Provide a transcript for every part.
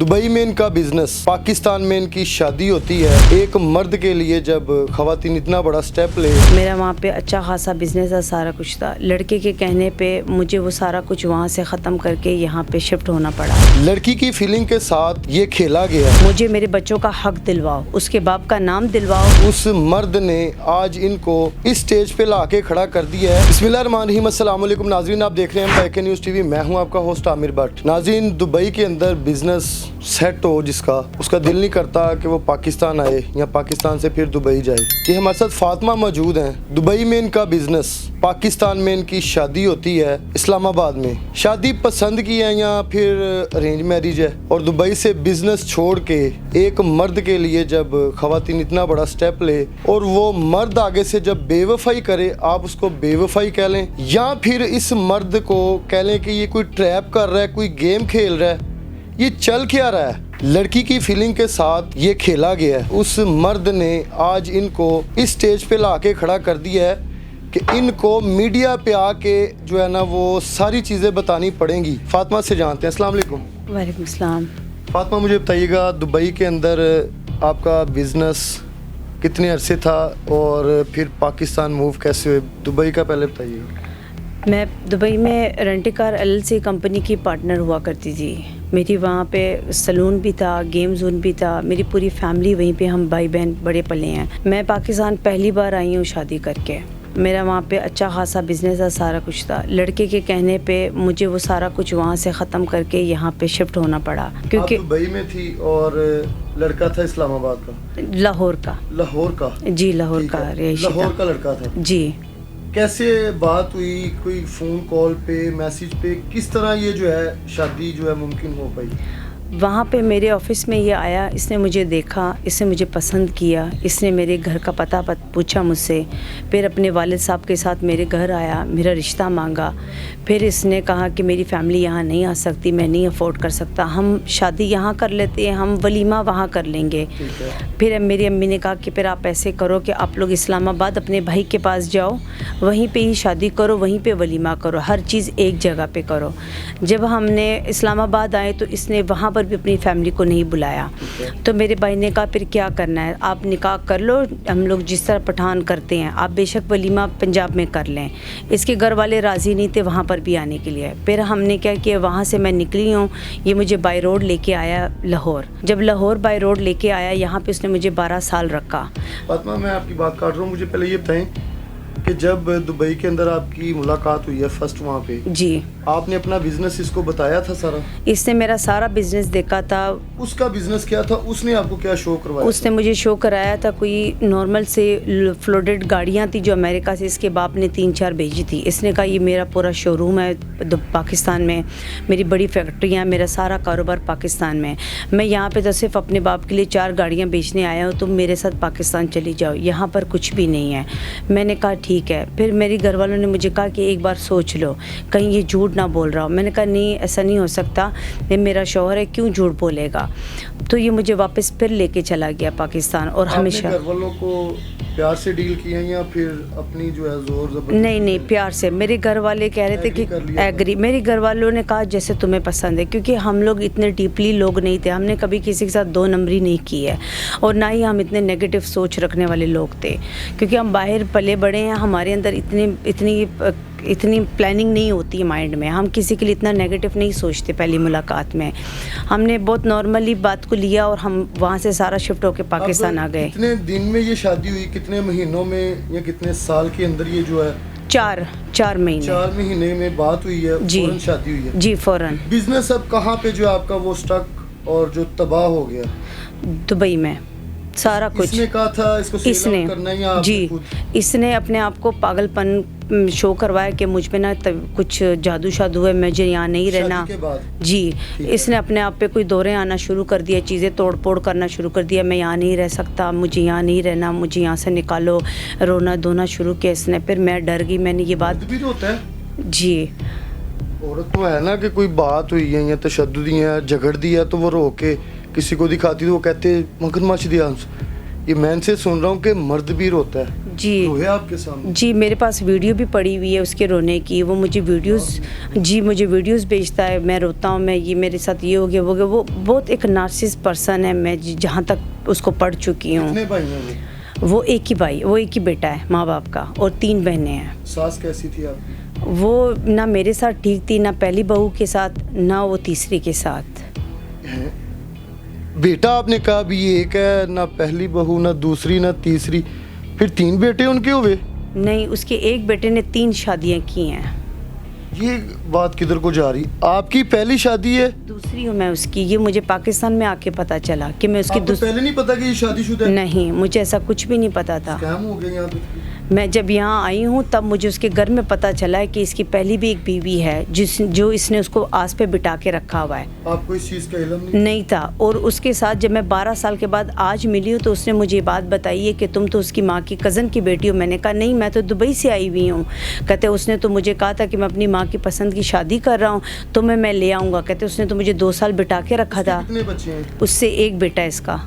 Dubai में इनका business, Pakistan में इनकी शादी होती है। एक मर्द के लिए जब खवातीन इतना बड़ा स्टेप ले। मेरा वहाँ पे अच्छा खासा बिजनेस था, सारा कुछ था। लड़के के कहने पे मुझे वो सारा कुछ वहाँ से ख़त्म करके यहाँ पे शिफ्ट होना पड़ा। लड़की की फीलिंग के साथ ये खेला गया। मुझे मेरे बच्चों का हक दिलवाओ, उसके बाप का नाम दिलवाओ। उस मर्द ने आज इनको इस स्टेज पे ला के खड़ा कर दिया है। बिस्मिल्लाहिर्रहमानिर्रहीम, अस्सलाम वालेकुम नाज़रीन, आप देख रहे हैं बाइके न्यूज़ टीवी। मैं हूं आपका होस्ट आमिर भट्ट। नाज़रीन, दुबई के अंदर बिजनेस सेट हो जिसका, उसका दिल नहीं करता कि वो पाकिस्तान आए या पाकिस्तान से फिर दुबई जाए। ये हमारे साथ फातिमा मौजूद हैं। दुबई में इनका बिजनेस, पाकिस्तान में इनकी शादी होती है इस्लामाबाद में। शादी पसंद की है या फिर अरेंज मैरिज है, और दुबई से बिजनेस छोड़ के एक मर्द के लिए जब खवातीन इतना बड़ा स्टेप ले और वो मर्द आगे से जब बेवफाई करे, आप उसको बेवफाई कह लें या फिर इस मर्द को कह लें कि ये कोई ट्रैप कर रहा है, कोई गेम खेल रहा है, ये चल क्या रहा है। लड़की की फीलिंग के साथ ये खेला गया है। उस मर्द ने आज इनको इस स्टेज पे ला के खड़ा कर दिया है कि इनको मीडिया पे आके जो है ना वो सारी चीज़ें बतानी पड़ेंगी। फातिमा से जानते हैं। अस्सलाम वालेकुम। वालेकुम सलाम। फातिमा, मुझे बताइएगा दुबई के अंदर आपका बिजनेस कितने अरसे था और फिर पाकिस्तान मूव कैसे हुए? दुबई का पहले बताइएगा। मैं दुबई में रेंट कार LLC कंपनी की पार्टनर हुआ करती थी। मेरी वहाँ पे सलून भी था, गेम जोन भी था। मेरी पूरी फैमिली वहीं पे, हम भाई बहन बड़े पले हैं। मैं पाकिस्तान पहली बार आई हूँ शादी करके। मेरा वहाँ पे अच्छा खासा बिजनेस था, सारा कुछ था। लड़के के कहने पे मुझे वो सारा कुछ वहाँ से ख़त्म करके यहाँ पे शिफ्ट होना पड़ा। क्योंकि आप दुबई में थी और लड़का था इस्लामाबाद का? लाहौर का। लाहौर का? जी, लाहौर का रिहायशी था। लाहौर का लड़का था जी। कैसे बात हुई? कोई फ़ोन कॉल पे, मैसेज पे, किस तरह ये जो है शादी जो है मुमकिन हो पाई? वहाँ पे मेरे ऑफिस में ये आया, इसने मुझे देखा, इसने मुझे पसंद किया, इसने मेरे घर का पता पूछा मुझसे। फिर अपने वालिद साहब के साथ मेरे घर आया, मेरा रिश्ता मांगा। फिर इसने कहा कि मेरी फैमिली यहाँ नहीं आ सकती, मैं नहीं अफोर्ड कर सकता, हम शादी यहाँ कर लेते हैं, हम वलीमा वहाँ कर लेंगे। फिर मेरी अम्मी ने कहा कि फिर आप ऐसे करो कि आप लोग इस्लामाबाद अपने भाई के पास जाओ, वहीं पे ही शादी करो, वहीं पे वलीमा करो, हर चीज़ एक जगह पे करो। जब हमने इस्लामाबाद आए तो इसने वहाँ पर भी अपनी फैमिली को नहीं बुलाया। तो मेरे भाई ने कहा फिर क्या करना है, आप निकाह कर लो, हम लोग जिस तरह पठान करते हैं, आप बेशक वलीमा पंजाब में कर लें। इसके घर वाले राज़ी नहीं थे वहाँ पर भी आने के लिए। फिर हमने क्या किया, वहाँ से मैं निकली हूँ, ये मुझे बाई रोड लेके आया लाहौर। जब लाहौर बाई रोड लेके आया, यहाँ पे उसने मुझे 12 साल रखा। फातिमा, मैं आपकी बात काट रहा हूँ, मुझे पहले ये बताएं कि जब दुबई के अंदर आपकी मुलाकात हुई है फर्स्ट वहाँ पे, जी, आपने अपना बिजनेस इसको बताया था सारा? इसने मेरा सारा बिजनेस देखा था। उसका बिजनेस क्या था? उसने आपको क्या शो करवाया? उसने मुझे शो कराया था कोई नॉर्मल से फ्लोटेड गाड़ियाँ थी जो अमेरिका से इसके बाप ने 3-4 भेजी थी। इसने कहा ये मेरा पूरा शोरूम है पाकिस्तान में, मेरी बड़ी फैक्ट्रियाँ, मेरा सारा कारोबार पाकिस्तान में। मैं यहाँ पे तो सिर्फ अपने बाप के लिए 4 गाड़ियाँ बेचने आया हूँ, तुम मेरे साथ पाकिस्तान चली जाओ, यहाँ पर कुछ भी नहीं है। मैंने कहा ठीक है। फिर मेरे घर वालों ने मुझे कहा कि एक बार सोच लो, कहीं ये झूठ ना बोल रहा हो। मैंने कहा नहीं, ऐसा नहीं हो सकता, ये मेरा शौहर है, क्यों झूठ बोलेगा। तो ये मुझे वापस फिर लेके चला गया पाकिस्तान। और हमेशा घर वालों को प्यार से डील किया या फिर अपनी जो है जोर जबरदस्ती? नहीं, प्यार से। मेरे घर वाले कह रहे थे कि एग्री। मेरे घर वालों ने कहा जैसे तुम्हें पसंद है, क्योंकि हम लोग इतने डीपली लोग नहीं थे, हमने कभी किसी के साथ 2 नंबरी नहीं की है, और ना ही हम इतने नेगेटिव सोच रखने वाले लोग थे, क्योंकि हम बाहर पले बड़े हैं, हमारे अंदर इतनी प्लानिंग नहीं होती है माइंड में। हम किसी के लिए इतना नेगेटिव नहीं सोचते। पहली मुलाकात में हमने बहुत नॉर्मली बात को लिया और हम वहाँ से सारा शिफ्ट होकर पाकिस्तान आ गए। कितने दिन में ये शादी हुई? कितने महीनों में या कितने साल के अंदर ये जो है? 4 महीने। 4 महीने में बात हुई है, फौरन शादी हुई है? जी, फौरन। बिजनेस अब कहाँ पे जो आपका वो स्टक और जो तबाह हो गया? दुबई में सारा कुछ। इसने कहा था इसको सेल करना है या जी, इसने अपने आप को पागलपन शो करवाया कि मुझ पे ना कुछ जादू शादू है, मुझे यहाँ नहीं रहना। जी, इसने अपने आप पे कोई दौरे आना शुरू कर दिया, चीज़ें तोड़ फोड़ करना शुरू कर दिया। मैं यहाँ नहीं रह सकता, मुझे यहाँ नहीं रहना, मुझे यहाँ से निकालो, रोना धोना शुरू किया इसने। फिर मैं डर गई, मैंने ये बात भी होता है। जी, औरत तो है ना कि कोई बात हुई है या तशद्दुद है, झगड़ दी है, तो वो रो के किसी को दिखाती तो वो कहते मगरमच्छ दिया। ये मैं इनसे सुन रहा हूँ कि मर्द भी रोता है, जी रोए आपके सामने? जी, मेरे पास वीडियो भी पड़ी हुई है उसके रोने की। वो मुझे वीडियोस भेजता है, मैं रोता हूँ, मैं ये मेरे साथ ये हो गया वो गया। वो बहुत एक नार्सिसिस्ट पर्सन है। मैं जहाँ तक उसको पढ़ चुकी हूँ। कितने भाई हैं वो एक ही बेटा है माँ बाप का, और 3 बहनें हैं। सास कैसी थी आपकी? वो ना मेरे साथ ठीक थी, ना पहली बहू के साथ, ना वो तीसरी के साथ। हैं? बेटा आपने कहा अभी एक है, ना पहली बहू ना दूसरी ना तीसरी, फिर 3 बेटे उनके हुए? नहीं, उसके एक बेटे ने 3 शादियाँ की हैं। ये बात किधर को जा रही? आपकी पहली शादी है? दूसरी हूँ मैं उसकी। ये मुझे पाकिस्तान में आके पता चला कि मैं उसकी आपको पहले नहीं पता कि ये शादीशुदा है? नहीं, मुझे ऐसा कुछ भी नहीं पता था। स्कैम हो गया यहाँ पे। मैं जब यहाँ आई हूँ तब मुझे उसके घर में पता चला है कि इसकी पहली भी एक बीवी है जो इसने उसको आस पे बिठा के रखा हुआ है। आपको इस चीज़ का इल्म नहीं था। और उसके साथ जब मैं 12 साल के बाद आज मिली हूँ तो उसने मुझे ये बात बताई है कि तुम तो उसकी माँ की कज़न की बेटी हो। मैंने कहा नहीं, मैं तो दुबई से आई हुई हूँ। कहते उसने तो मुझे कहा था कि मैं अपनी माँ की पसंद की शादी कर रहा हूँ तो मैं ले आऊँगा। कहते उसने तो मुझे 2 साल बिठा के रखा था। कितने बच्चे हैं? उससे एक बेटा है इसका।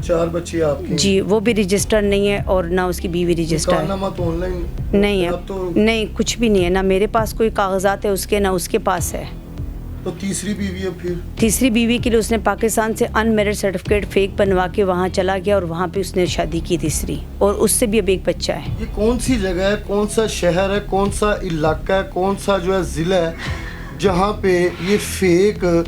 4 बच्चे आपके? जी, वो भी रजिस्टर नहीं है और ना उसकी बीवी रजिस्टर है। निकाहनामा तो ऑनलाइन नहीं है अब तो। नहीं, कुछ भी नहीं है। ना मेरे पास कोई कागजात है उसके, ना उसके पास है। तो तीसरी बीवी है फिर? तीसरी बीवी के लिए उसने पाकिस्तान से अनमेरिड सर्टिफिकेट फेक बनवा के वहाँ चला गया और वहाँ पे उसने शादी की तीसरी, और उससे भी अब एक बच्चा है। ये कौन सी जगह है, कौन सा शहर है, कौन सा इलाका है, कौन सा जो है ज़िला है जहाँ पे ये फेक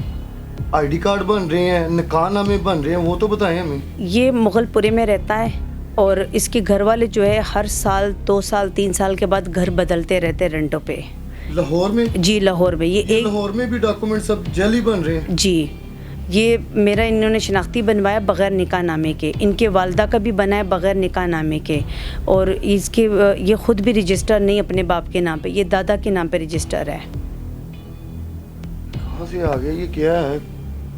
आईडी कार्ड बन रहे हैं, निकाहनामे बन रहे हैं, वो तो बताएं हमें। ये मुगलपुरे में रहता है और इसके घर वाले जो है हर साल 2 साल 3 साल के बाद घर बदलते रहते रेंटों पे। लाहौर में? जी, लाहौर में। ये लाहौर में भी डॉक्यूमेंट सब जल्दी बन रहे हैं? जी, ये मेरा इन्होंने शनाख्ती बनवाया बग़ैर निकाहनामे के। इनके वालदा का भी बना है बग़ैर निकाहनामे के, और इसके ये ख़ुद भी रजिस्टर नहीं अपने बाप के नाम पे, ये दादा के नाम पे रजिस्टर है। कहाँ से आ गया ये? क्या है?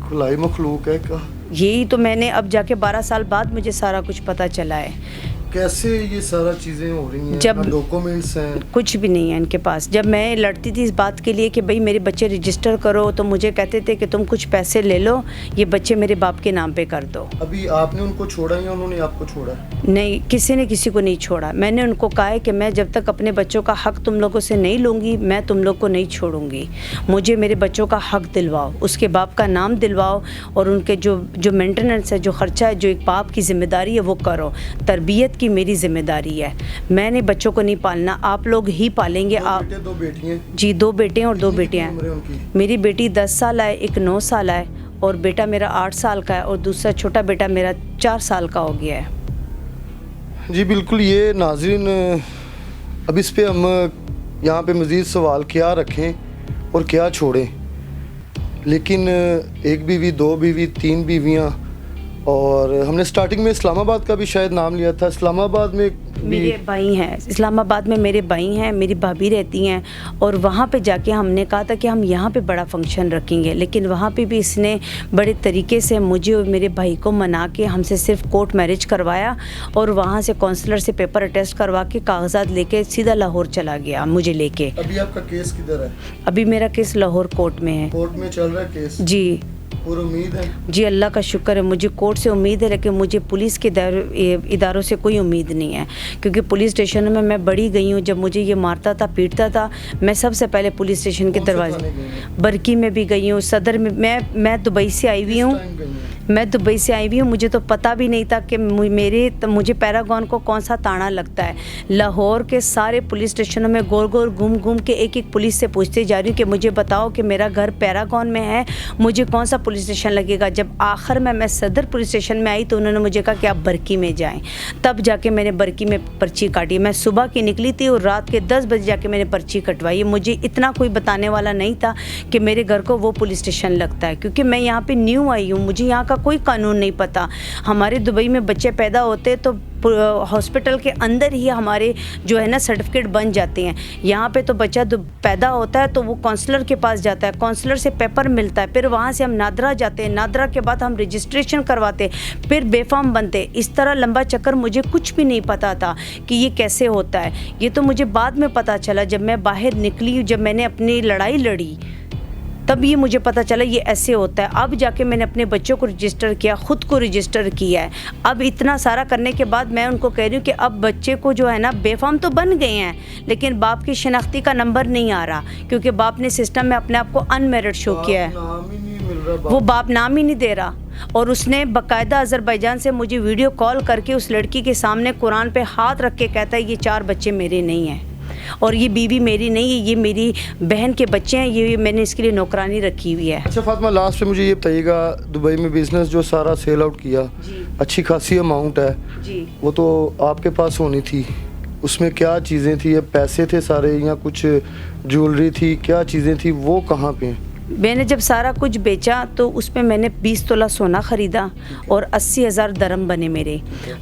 खुलाई मखलूक है का? यही तो मैंने अब जाके 12 साल बाद मुझे सारा कुछ पता चला है। कैसे ये सारा चीज़ें हो रही हैं? जब डॉक्यूमेंट्स हैं कुछ भी नहीं है इनके पास। जब मैं लड़ती थी इस बात के लिए कि भाई मेरे बच्चे रजिस्टर करो, तो मुझे कहते थे कि तुम कुछ पैसे ले लो, ये बच्चे मेरे बाप के नाम पे कर दो। अभी आपने उनको छोड़ा या उन्होंने आपको छोड़ा? नहीं, किसी ने किसी को नहीं छोड़ा। मैंने उनको कहा है कि मैं जब तक अपने बच्चों का हक तुम लोगों से नहीं लूँगी, मैं तुम लोग को नहीं छोड़ूंगी। मुझे मेरे बच्चों का हक दिलवाओ, उसके बाप का नाम दिलवाओ, और उनके जो मेंटेनेंस है, जो खर्चा है, जो एक बाप की जिम्मेदारी है वो करो। तरबियत की मेरी जिम्मेदारी है। मैंने बच्चों को नहीं पालना, आप लोग ही पालेंगे। आप 2 बेटियां? जी, 2 बेटे हैं और 2 बेटियां उम्र है हैं। उनकी? मेरी बेटी 10 साल है, एक 9 साल है, और बेटा मेरा 8 साल का है, और दूसरा छोटा बेटा मेरा 4 साल का हो गया है। जी बिल्कुल। ये नाज़रीन, अब इस पे हम यहाँ पे मज़ीद सवाल क्या रखें और क्या छोड़ें, लेकिन 1 बीवी, 2 बीवी, 3 बीवियाँ, और हमने स्टार्टिंग में इस्लामाबाद का भी शायद नाम लिया था। इस्लामाबाद में मेरे भाई हैं, इस्लामाबाद में मेरे भाई हैं, मेरी भाभी रहती हैं, और वहाँ पे जाके हमने कहा था कि हम यहाँ पे बड़ा फंक्शन रखेंगे, लेकिन वहाँ पे भी इसने बड़े तरीके से मुझे और मेरे भाई को मना के हमसे सिर्फ कोर्ट मैरिज करवाया, और वहाँ से काउंसलर से पेपर अटेस्ट करवा के कागजात लेके सीधा लाहौर चला गया मुझे लेके। अभी आपका केस किधर है? अभी मेरा केस लाहौर कोर्ट में है। कोर्ट में चल रहा है केस? जी और उम्मीद है? जी, अल्लाह का शुक्र है, मुझे कोर्ट से उम्मीद है, लेकिन मुझे पुलिस के इदारों से कोई उम्मीद नहीं है, क्योंकि पुलिस स्टेशन में मैं बड़ी गई हूँ। जब मुझे ये मारता था, पीटता था, मैं सबसे पहले पुलिस स्टेशन के दरवाजे, बरकी में भी गई हूँ, सदर में। मैं दुबई से आई हुई हूँ। मैं दुबई से आई हुई हूँ। मुझे तो पता भी नहीं था कि मुझे पैरागॉन को कौन सा ताना लगता है। लाहौर के सारे पुलिस स्टेशनों में गोल गोल घूम घूम के एक पुलिस से पूछते जा रही हूँ कि मुझे बताओ कि मेरा घर पैरागॉन में है, मुझे कौन सा पुलिस स्टेशन लगेगा। जब आखिर में मैं सदर पुलिस स्टेशन में आई तो उन्होंने मुझे कहा कि आप बरकी में जाएं। तब जाके मैंने बरकी में पर्ची काटी। मैं सुबह की निकली थी और रात के 10 बजे जाके मैंने पर्ची कटवाई। मुझे इतना कोई बताने वाला नहीं था कि मेरे घर को वो पुलिस स्टेशन लगता है, क्योंकि मैं यहाँ पे न्यू आई हूँ, मुझे यहाँ का कोई कानून नहीं पता। हमारे दुबई में बच्चे पैदा होते तो हॉस्पिटल के अंदर ही हमारे जो है ना सर्टिफिकेट बन जाते हैं। यहाँ पे तो बच्चा पैदा होता है तो वो काउंसलर के पास जाता है, काउंसलर से पेपर मिलता है, फिर वहाँ से हम नादरा जाते हैं, नादरा के बाद हम रजिस्ट्रेशन करवाते, फिर बेफाम बनते। इस तरह लंबा चक्कर, मुझे कुछ भी नहीं पता था कि ये कैसे होता है। ये तो मुझे बाद में पता चला जब मैं बाहर निकली, जब मैंने अपनी लड़ाई लड़ी। तब ये मुझे पता चला ये ऐसे होता है। अब जाके मैंने अपने बच्चों को रजिस्टर किया, ख़ुद को रजिस्टर किया है। अब इतना सारा करने के बाद मैं उनको कह रही हूँ कि अब बच्चे को जो है ना, बेफाम तो बन गए हैं लेकिन बाप की शनाख्ती का नंबर नहीं आ रहा, क्योंकि बाप ने सिस्टम में अपने आप को अनमेरिड शो किया है। नाम ही नहीं मिल रहा, वो बाप नाम ही नहीं दे रहा। और उसने बाकायदा अज़रबैजान से मुझे वीडियो कॉल करके उस लड़की के सामने कुरान पे हाथ रख के कहता है ये 4 बच्चे मेरे नहीं हैं और ये बीवी मेरी नहीं है, ये मेरी बहन के बच्चे हैं, ये मैंने इसके लिए नौकरानी रखी हुई है। अच्छा फातिमा, लास्ट पे मुझे ये बताइएगा, दुबई में बिजनेस जो सारा सेल आउट किया, अच्छी खासी अमाउंट है जी, वो तो आपके पास होनी थी, उसमें क्या चीज़ें थी? पैसे थे सारे या कुछ ज्वेलरी थी, क्या चीज़ें थी, वो कहाँ पे हैं? मैंने जब सारा कुछ बेचा तो उसमें मैंने 20 तोला सोना ख़रीदा और 80,000 दरम बने मेरे,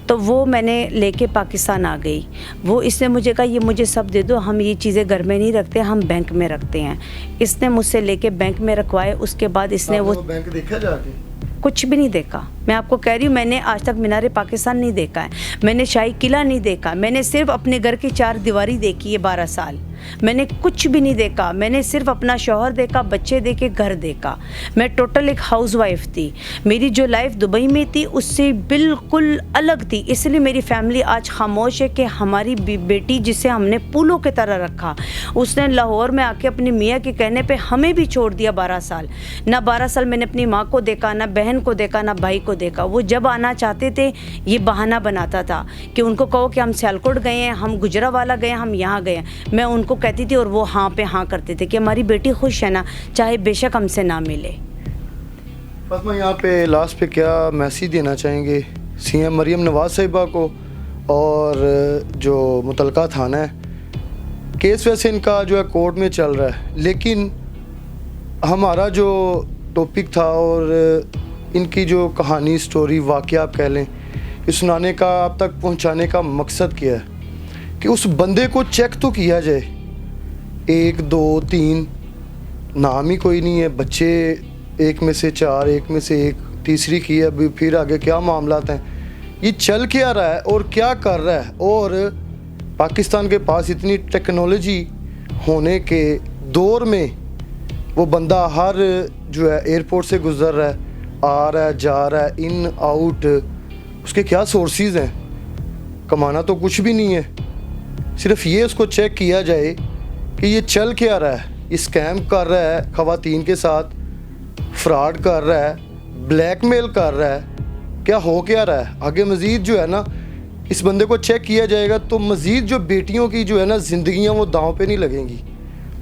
तो वो मैंने लेके पाकिस्तान आ गई। वो इसने मुझे कहा ये मुझे सब दे दो, हम ये चीज़ें घर में नहीं रखते, हम बैंक में रखते हैं। इसने मुझसे लेके बैंक में रखवाए। उसके बाद इसने वो बैंक देखा जाके? कुछ भी नहीं देखा। मैं आपको कह रही हूँ, मैंने आज तक मीनारे पाकिस्तान नहीं देखा है, मैंने शाही किला नहीं देखा, मैंने सिर्फ अपने घर की 4 दीवारी देखी है 12 साल, मैंने कुछ भी नहीं देखा। मैंने सिर्फ अपना शौहर देखा, बच्चे देखे, घर देखा। मैं टोटल एक हाउसवाइफ थी। मेरी जो लाइफ दुबई में थी उससे बिल्कुल अलग थी। इसलिए मेरी फैमिली आज खामोश है कि हमारी बेटी जिसे हमने पूलों की तरह रखा, उसने लाहौर में आके अपनी मियाँ के कहने पे हमें भी छोड़ दिया 12 साल। ना 12 साल मैंने अपनी माँ को देखा, ना बहन को देखा, ना भाई को देखा। वो जब आना चाहते थे ये बहाना बनाता था कि उनको कहो कि हम सियालकोट गए हैं, हम गुजरावाला गए, हम यहाँ गए। मैं उनको कहती थी और वो हाँ पे हाँ करते थे कि हमारी बेटी खुश है ना, चाहे बेशक हमसे ना मिले। फातिमा, यहाँ पे लास्ट पे क्या मैसेज देना चाहेंगे सीएम मरियम नवाज साहिबा को? और जो मुतलका थाना है, केस वैसे इनका जो है कोर्ट में चल रहा है, लेकिन हमारा जो टॉपिक था और इनकी जो कहानी, स्टोरी, वाक़या आप कह लें, ये सुनाने का, आप तक पहुंचाने का मकसद क्या है कि उस बंदे को चेक तो किया जाए। 1 2 3 नाम ही कोई नहीं है, बच्चे 1 में से 4, 1 में से 1, तीसरी की है, अभी फिर आगे क्या मामलात हैं, ये चल क्या रहा है और क्या कर रहा है? और पाकिस्तान के पास इतनी टेक्नोलॉजी होने के दौर में वो बंदा हर जो है एयरपोर्ट से गुजर रहा है, आ रहा है, जा रहा है, इन आउट, उसके क्या सोर्सेज हैं? कमाना तो कुछ भी नहीं है। सिर्फ ये उसको चेक किया जाए कि ये चल क्या रहा है, ये स्कैम कर रहा है, ख़वातीन के साथ फ्रॉड कर रहा है, ब्लैकमेल कर रहा है, क्या हो क्या रहा है? आगे मज़ीद जो है ना, इस बंदे को चेक किया जाएगा तो मज़ीद जो बेटियों की जो है ना ज़िंदगियाँ, वो दांव पे नहीं लगेंगी,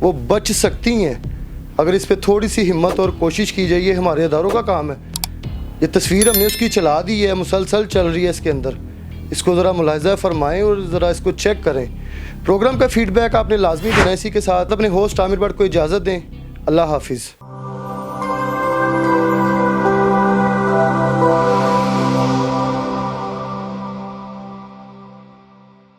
वो बच सकती हैं अगर इस पर थोड़ी सी हिम्मत और कोशिश की जाए। ये हमारे अदारों का काम है। ये तस्वीर हमने उसकी चला दी है, मुसलसल चल रही है इसके अंदर, इसको ज़रा मुलाहिज़ा फरमाएं और ज़रा इसको चेक करें। प्रोग्राम का फीडबैक आपने लाजमी देना। इसी के साथ अपने होस्ट आमिर भट्ट को इजाज़त दें। अल्लाह हाफिज़।